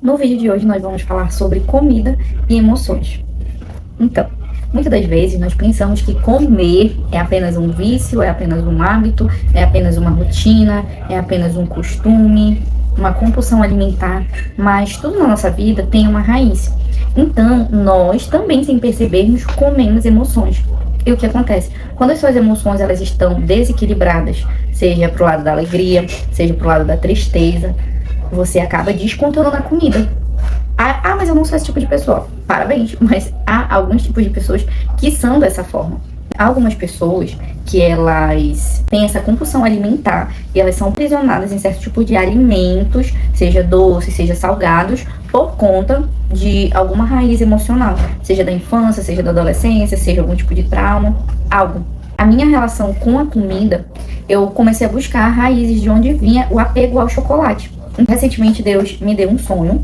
No vídeo de hoje nós vamos falar sobre comida e emoções. Então, muitas das vezes nós pensamos que comer é apenas um vício, é apenas um hábito, é apenas uma rotina, é apenas um costume, uma compulsão alimentar, mas tudo na nossa vida tem uma raiz. Então, nós também, sem percebermos, comemos emoções. E o que acontece? Quando as suas emoções elas estão desequilibradas, seja pro lado da alegria, seja pro lado da tristeza, você acaba descontrolando a comida. Mas eu não sou esse tipo de pessoa. Parabéns, mas há alguns tipos de pessoas que são dessa forma. Há algumas pessoas que elas têm essa compulsão alimentar e elas são aprisionadas em certo tipo de alimentos, seja doces, seja salgados, por conta de alguma raiz emocional, seja da infância, seja da adolescência, seja algum tipo de trauma, algo. A minha relação com a comida, eu comecei a buscar raízes de onde vinha o apego ao chocolate. Recentemente Deus me deu um sonho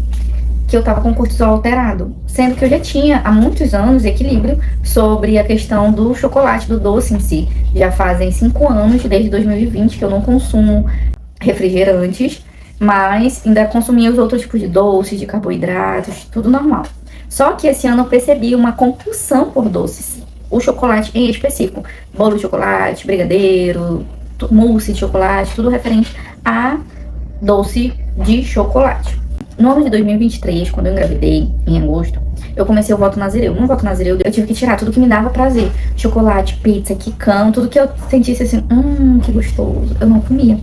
que eu tava com cortisol alterado, sendo que eu já tinha há muitos anos equilíbrio sobre a questão do chocolate, do doce em si. Já fazem 5 anos, desde 2020, que eu não consumo refrigerantes, mas ainda consumia os outros tipos de doces, de carboidratos, tudo normal. Só que esse ano eu percebi uma compulsão por doces. O chocolate em específico, bolo de chocolate, brigadeiro, mousse de chocolate, tudo referente a doce de chocolate. No ano de 2023, quando eu engravidei, em agosto, eu comecei o voto nazireu. No voto nazireu, eu tive que tirar tudo que me dava prazer. Chocolate, pizza, quicão, tudo que eu sentisse assim, que gostoso. Eu não comia.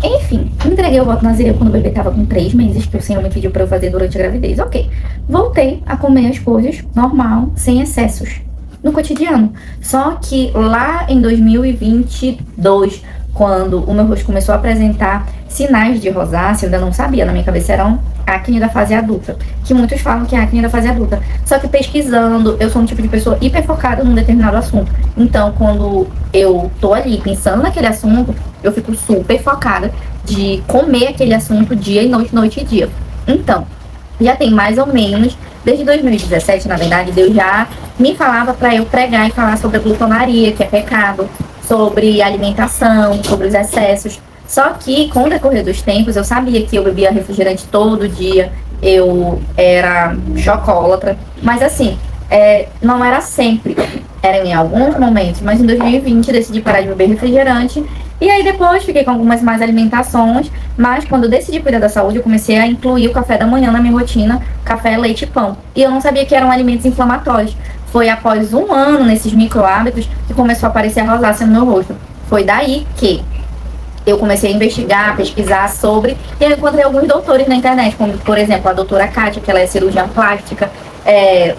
Enfim, entreguei o voto nazireu quando o bebê tava com 3 meses, que o Senhor me pediu pra eu fazer durante a gravidez. Ok. Voltei a comer as coisas normal, sem excessos, no cotidiano. Só que lá em 2022, quando o meu rosto começou a apresentar sinais de rosácea, eu ainda não sabia, na minha cabeça era acne da fase adulta, que muitos falam que é acne da fase adulta. Só que pesquisando, eu sou um tipo de pessoa hiper focada num determinado assunto. Então, quando eu tô ali pensando naquele assunto, eu fico super focada de comer aquele assunto dia e noite, noite e dia. Então, já tem mais ou menos, desde 2017, na verdade, Deus já me falava para eu pregar e falar sobre a glutonaria, que é pecado, sobre alimentação, sobre os excessos. Só que, com o decorrer dos tempos, eu sabia que eu bebia refrigerante todo dia, eu era chocólatra, mas assim, não era sempre, era em alguns momentos, mas em 2020 eu decidi parar de beber refrigerante, e aí depois fiquei com algumas mais alimentações, mas quando eu decidi cuidar da saúde, eu comecei a incluir o café da manhã na minha rotina, café, leite e pão, e eu não sabia que eram alimentos inflamatórios. Foi após um ano nesses micro hábitos que começou a aparecer a rosácea no meu rosto. Foi daí que eu comecei a investigar, pesquisar sobre, e eu encontrei alguns doutores na internet, como, por exemplo, a doutora Kátia, que ela é cirurgiã plástica,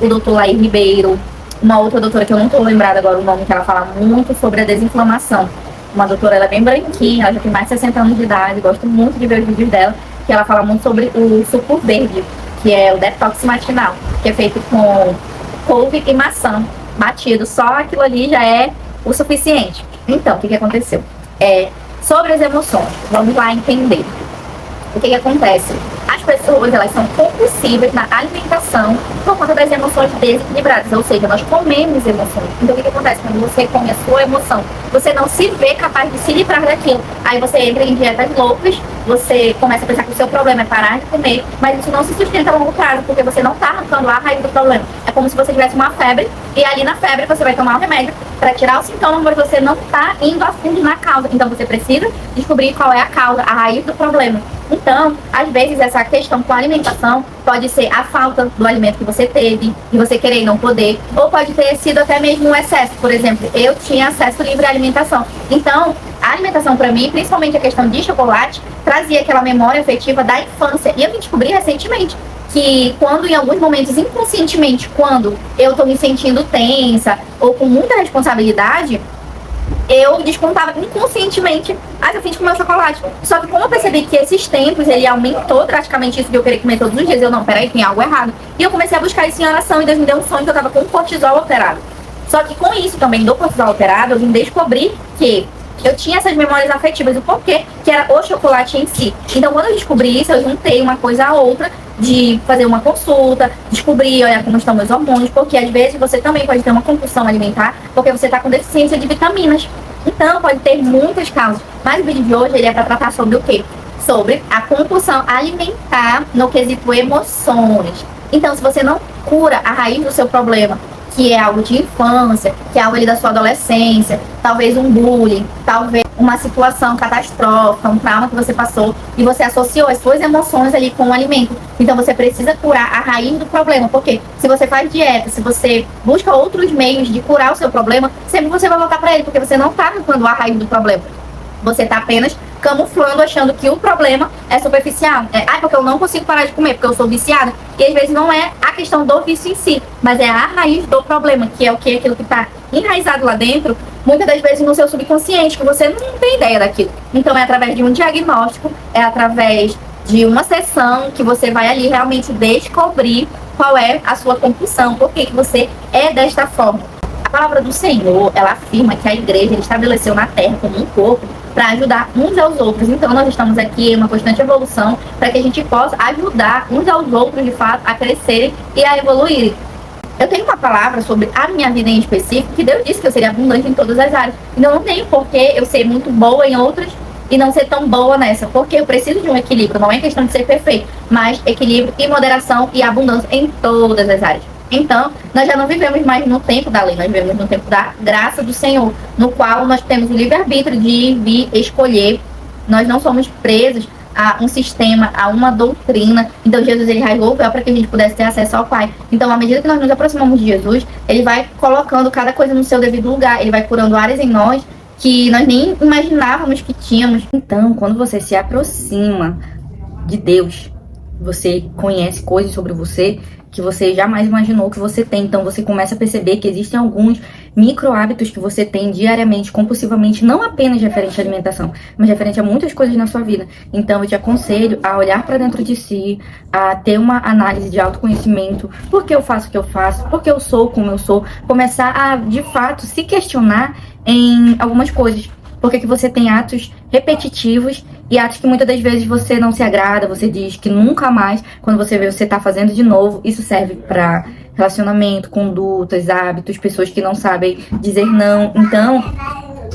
o doutor Laí Ribeiro, uma outra doutora que eu não estou lembrada agora o nome, que ela fala muito sobre a desinflamação. Uma doutora, ela é bem branquinha, ela já tem mais de 60 anos de idade, gosto muito de ver os vídeos dela, que ela fala muito sobre o suco verde, que é o detox matinal, que é feito com couve e maçã batido, só aquilo ali já é o suficiente. Então, o que aconteceu? Sobre as emoções, vamos lá entender. O que acontece? As pessoas, elas são compulsivas na alimentação por conta das emoções desequilibradas, ou seja, nós comemos emoções. Então, o que acontece? Quando você come a sua emoção, você não se vê capaz de se livrar daquilo. Aí você entra em dietas loucas, você começa a pensar que o seu problema é parar de comer, mas isso não se sustenta a longo prazo, porque você não está arrancando a raiz do problema. É como se você tivesse uma febre, e ali na febre você vai tomar um remédio para tirar o sintoma, mas você não está indo a fundo na causa. Então, você precisa descobrir qual é a causa, a raiz do problema. Então, às vezes, essa questão com a alimentação pode ser a falta do alimento que você teve, e você querer e não poder, ou pode ter sido até mesmo um excesso. Por exemplo, eu tinha acesso livre à alimentação. Então, a alimentação para mim, principalmente a questão de chocolate, trazia aquela memória afetiva da infância. E eu me descobri recentemente que quando, em alguns momentos, inconscientemente, quando eu tô me sentindo tensa ou com muita responsabilidade, eu descontava inconscientemente as afins de comer o chocolate. Só que como eu percebi que esses tempos, ele aumentou drasticamente isso de eu querer comer todos os dias, eu não, peraí, tem algo errado. E eu comecei a buscar isso em oração, e Deus me deu um sonho que eu tava com o cortisol alterado. Só que com isso também, do cortisol alterado, eu vim descobrir que eu tinha essas memórias afetivas, o porquê, que era o chocolate em si. Então, quando eu descobri isso, eu juntei uma coisa a outra, de fazer uma consulta, descobrir, olhar como estão meus hormônios, porque às vezes você também pode ter uma compulsão alimentar, porque você está com deficiência de vitaminas. Então, pode ter muitas causas. Mas o vídeo de hoje, ele é para tratar sobre o quê? sobre a compulsão alimentar no quesito emoções. Então, se você não cura a raiz do seu problema, que é algo de infância, que é algo ali da sua adolescência, talvez um bullying, talvez uma situação catastrófica, um trauma que você passou, e você associou as suas emoções ali com o alimento. Então você precisa curar a raiz do problema, porque se você faz dieta, se você busca outros meios de curar o seu problema, sempre você vai voltar para ele, porque você não está arrancando a raiz do problema. Você está apenas camuflando, achando que o problema é superficial. Porque eu não consigo parar de comer, porque eu sou viciada. E às vezes não é a questão do vício em si, mas é a raiz do problema, que é o que? Aquilo que está enraizado lá dentro, muitas das vezes no seu subconsciente, que você não tem ideia daquilo. Então é através de um diagnóstico, é através de uma sessão que você vai ali realmente descobrir qual é a sua compulsão, por que você é desta forma. A palavra do Senhor, ela afirma que a igreja ele estabeleceu na terra como um corpo para ajudar uns aos outros. Então nós estamos aqui em uma constante evolução para que a gente possa ajudar uns aos outros, de fato, a crescerem e a evoluírem. Eu tenho uma palavra sobre a minha vida em específico, que Deus disse que eu seria abundante em todas as áreas. Então não tenho por que eu ser muito boa em outras e não ser tão boa nessa, porque eu preciso de um equilíbrio. Não é questão de ser perfeito, mas equilíbrio e moderação e abundância em todas as áreas. Então, nós já não vivemos mais no tempo da lei, nós vivemos no tempo da graça do Senhor, no qual nós temos o livre-arbítrio de vir escolher. Nós não somos presos a um sistema, a uma doutrina. Então Jesus ele rasgou o véu para que a gente pudesse ter acesso ao Pai. Então, à medida que nós nos aproximamos de Jesus, ele vai colocando cada coisa no seu devido lugar, ele vai curando áreas em nós que nós nem imaginávamos que tínhamos. Então, quando você se aproxima de Deus, você conhece coisas sobre você que você jamais imaginou que você tem. Então você começa a perceber que existem alguns micro hábitos que você tem diariamente, compulsivamente, não apenas referente à alimentação, mas referente a muitas coisas na sua vida. Então eu te aconselho a olhar para dentro de si, a ter uma análise de autoconhecimento, por que eu faço o que eu faço, por que eu sou como eu sou, começar a, de fato, se questionar em algumas coisas. Por que você tem atos repetitivos e atos que muitas das vezes você não se agrada, você diz que nunca mais, quando você vê você tá fazendo de novo. Isso serve para relacionamento, condutas, hábitos, pessoas que não sabem dizer não. Então,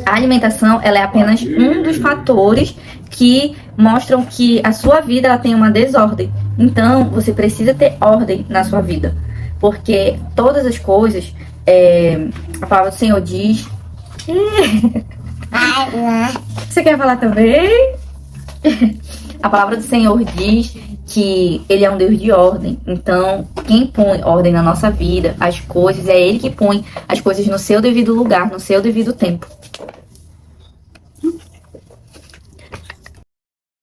a alimentação ela é apenas um dos fatores que mostram que a sua vida ela tem uma desordem. Então, você precisa ter ordem na sua vida, porque todas as coisas, a palavra do Senhor diz... Você quer falar também? A palavra do Senhor diz que Ele é um Deus de ordem. Então, quem põe ordem na nossa vida, as coisas, é Ele que põe as coisas no seu devido lugar, no seu devido tempo.